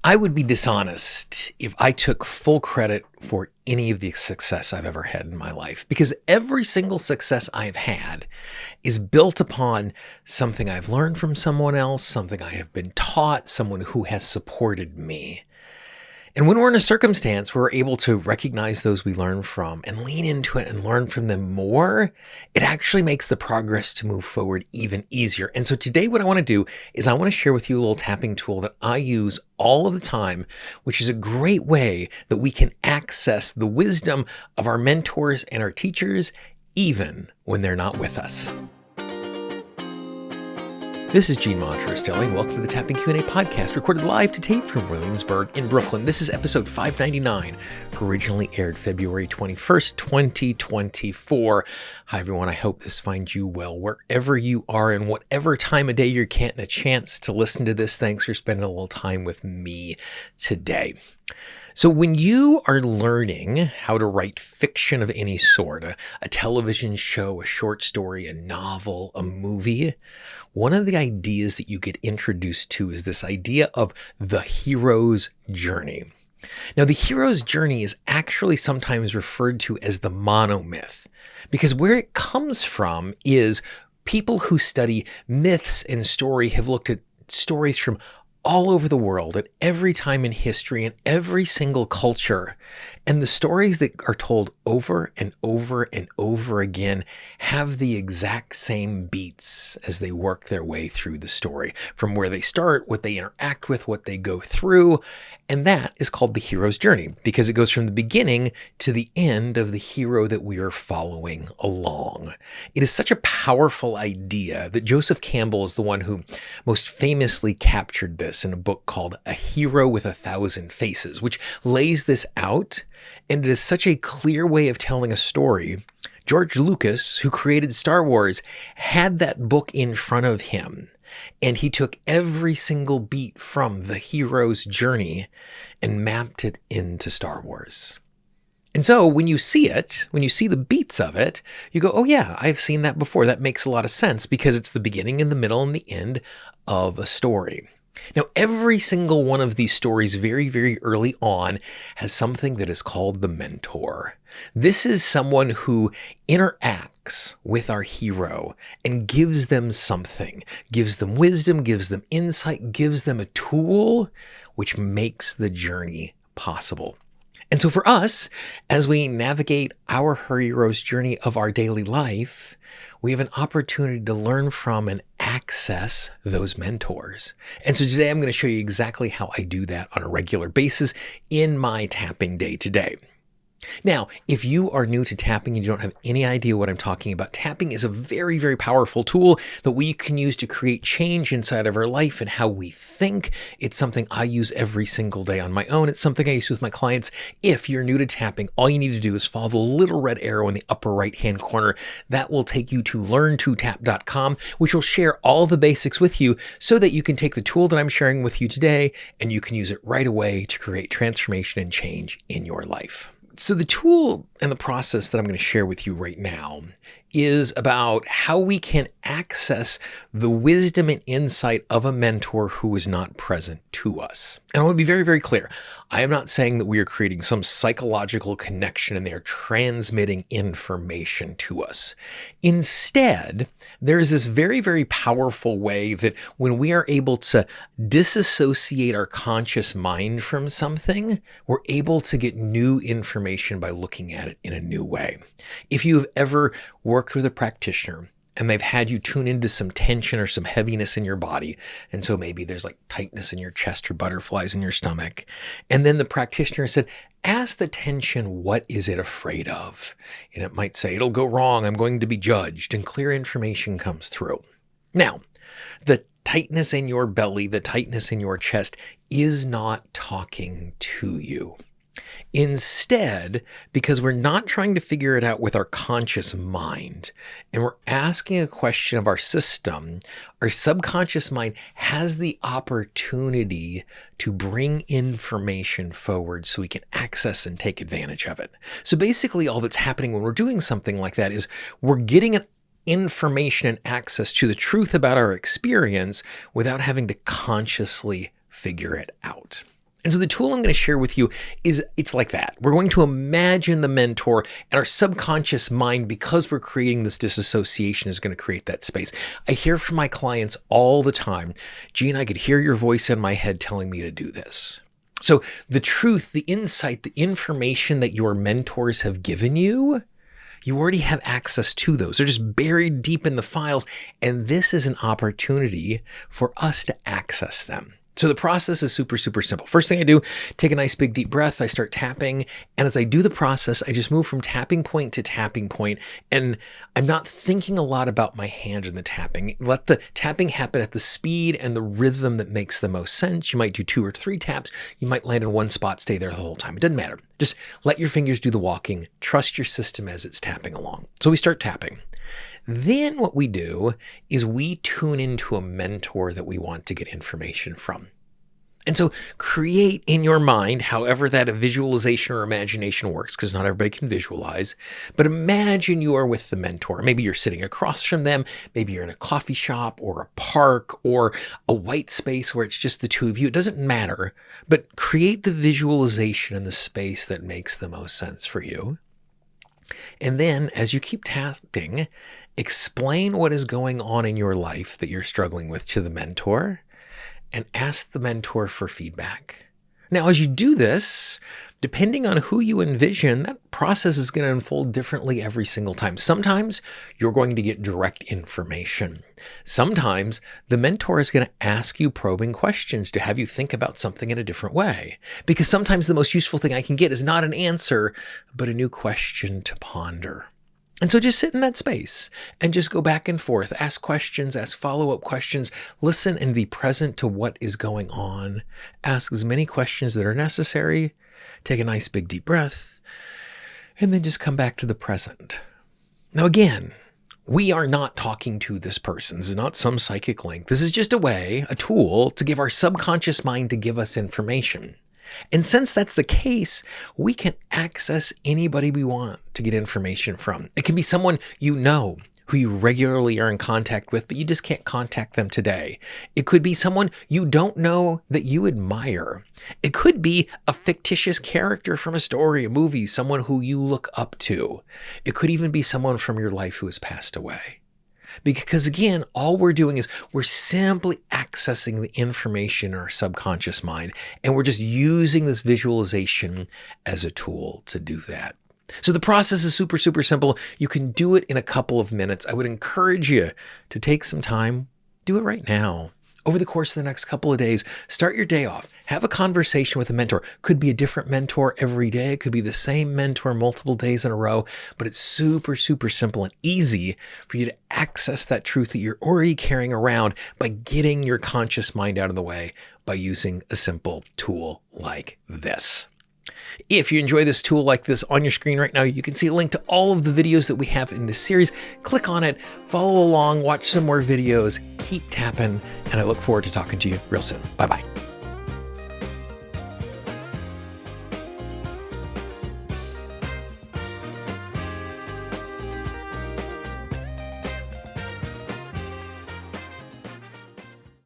I would be dishonest if I took full credit for any of the success I've ever had in my life, because every single success I've had is built upon something I've learned from someone else, something I have been taught, someone who has supported me. And when we're in a circumstance where we're able to recognize those we learn from and lean into it and learn from them more, it actually makes the progress to move forward even easier. And so today what I want to do is I want to share with you a little tapping tool that I use all of the time, which is a great way that we can access the wisdom of our mentors and our teachers, even when they're not with us. This is Gene Monterastelli, and welcome to the Tapping Q&A podcast, recorded live to tape from Williamsburg in Brooklyn. This is episode 599, originally aired February 21st, 2024. Hi, everyone. I hope this finds you well wherever you are and whatever time of day you're getting a chance to listen to this. Thanks for spending a little time with me today. So when you are learning how to write fiction of any sort, a television show, a short story, a novel, a movie, one of the ideas that you get introduced to is this idea of the hero's journey. Now, the hero's journey is actually sometimes referred to as the monomyth, because where it comes from is people who study myths and story have looked at stories from all over the world at every time in history and every single culture. And the stories that are told over and over and over again have the exact same beats as they work their way through the story, from where they start, what they interact with, what they go through. And that is called the hero's journey, because it goes from the beginning to the end of the hero that we are following along. It is such a powerful idea that Joseph Campbell is the one who most famously captured this in a book called A Hero with a Thousand Faces, which lays this out. And it is such a clear way of telling a story. George Lucas, who created Star Wars, had that book in front of him. And he took every single beat from the hero's journey and mapped it into Star Wars. And so when you see it, when you see the beats of it, you go, oh yeah, I've seen that before. That makes a lot of sense because it's the beginning and the middle and the end of a story. Now, every single one of these stories very, very early on has something that is called the mentor. This is someone who interacts with our hero and gives them something, gives them wisdom, gives them insight, gives them a tool which makes the journey possible. And so for us, as we navigate our hero's journey of our daily life, we have an opportunity to learn from and access those mentors. And so today I'm going to show you exactly how I do that on a regular basis in my tapping day today. Now, if you are new to tapping and you don't have any idea what I'm talking about, tapping is a very, very powerful tool that we can use to create change inside of our life and how we think. It's something I use every single day on my own. It's something I use with my clients. If you're new to tapping, all you need to do is follow the little red arrow in the upper right-hand corner. That will take you to learn2tap.com, which will share all the basics with you so that you can take the tool that I'm sharing with you today and you can use it right away to create transformation and change in your life. So the tool and the process that I'm going to share with you right now is about how we can access the wisdom and insight of a mentor who is not present to us. And I want to be very, very clear. I am not saying that we are creating some psychological connection and they are transmitting information to us. Instead, there is this very, very powerful way that when we are able to disassociate our conscious mind from something, we're able to get new information by looking at it in a new way. If you've ever worked with a practitioner and they've had you tune into some tension or some heaviness in your body, and so maybe there's like tightness in your chest or butterflies in your stomach, and then the practitioner said, ask the tension, what is it afraid of? And it might say, it'll go wrong, I'm going to be judged, and clear information comes through. Now, the tightness in your belly, the tightness in your chest is not talking to you. Instead, because we're not trying to figure it out with our conscious mind, and we're asking a question of our system, our subconscious mind has the opportunity to bring information forward so we can access and take advantage of it. So basically, all that's happening when we're doing something like that is we're getting an information and access to the truth about our experience without having to consciously figure it out. And so the tool I'm going to share with you it's like that. We're going to imagine the mentor, and our subconscious mind, because we're creating this disassociation, is going to create that space. I hear from my clients all the time, Gene, I could hear your voice in my head telling me to do this. So the truth, the insight, the information that your mentors have given you, you already have access to those. They're just buried deep in the files. And this is an opportunity for us to access them. So the process is super, super simple. First thing I do, take a nice big deep breath. I start tapping. And as I do the process, I just move from tapping point to tapping point. And I'm not thinking a lot about my hand in the tapping. Let the tapping happen at the speed and the rhythm that makes the most sense. You might do 2 or 3 taps. You might land in one spot, stay there the whole time. It doesn't matter. Just let your fingers do the walking. Trust your system as it's tapping along. So we start tapping. Then what we do is we tune into a mentor that we want to get information from. And so create in your mind, however that a visualization or imagination works, because not everybody can visualize, but imagine you are with the mentor. Maybe you're sitting across from them. Maybe you're in a coffee shop or a park or a white space where it's just the two of you. It doesn't matter, but create the visualization in the space that makes the most sense for you. And then as you keep tapping, explain what is going on in your life that you're struggling with to the mentor and ask the mentor for feedback. Now, as you do this, depending on who you envision, that process is going to unfold differently every single time. Sometimes you're going to get direct information. Sometimes the mentor is going to ask you probing questions to have you think about something in a different way. Because sometimes the most useful thing I can get is not an answer, but a new question to ponder. And so just sit in that space and just go back and forth, ask questions, ask follow-up questions, listen and be present to what is going on. Ask as many questions that are necessary. Take a nice big deep breath, and then just come back to the present. Now again, we are not talking to this person. This is not some psychic link. This is just a tool to give our subconscious mind to give us information. And since that's the case, we can access anybody we want to get information from. It can be someone you know, who you regularly are in contact with, but you just can't contact them today. It could be someone you don't know that you admire. It could be a fictitious character from a story, a movie, someone who you look up to. It could even be someone from your life who has passed away. Because again, all we're doing is we're simply accessing the information in our subconscious mind, and we're just using this visualization as a tool to do that. So the process is super, super simple. You can do it in a couple of minutes. I would encourage you to take some time, do it right now. Over the course of the next couple of days, start your day off. Have a conversation with a mentor. Could be a different mentor every day. It could be the same mentor multiple days in a row, but it's super, super simple and easy for you to access that truth that you're already carrying around by getting your conscious mind out of the way by using a simple tool like this. If you enjoy this tool like this on your screen right now, you can see a link to all of the videos that we have in this series. Click on it, follow along, watch some more videos, keep tapping, and I look forward to talking to you real soon. Bye-bye.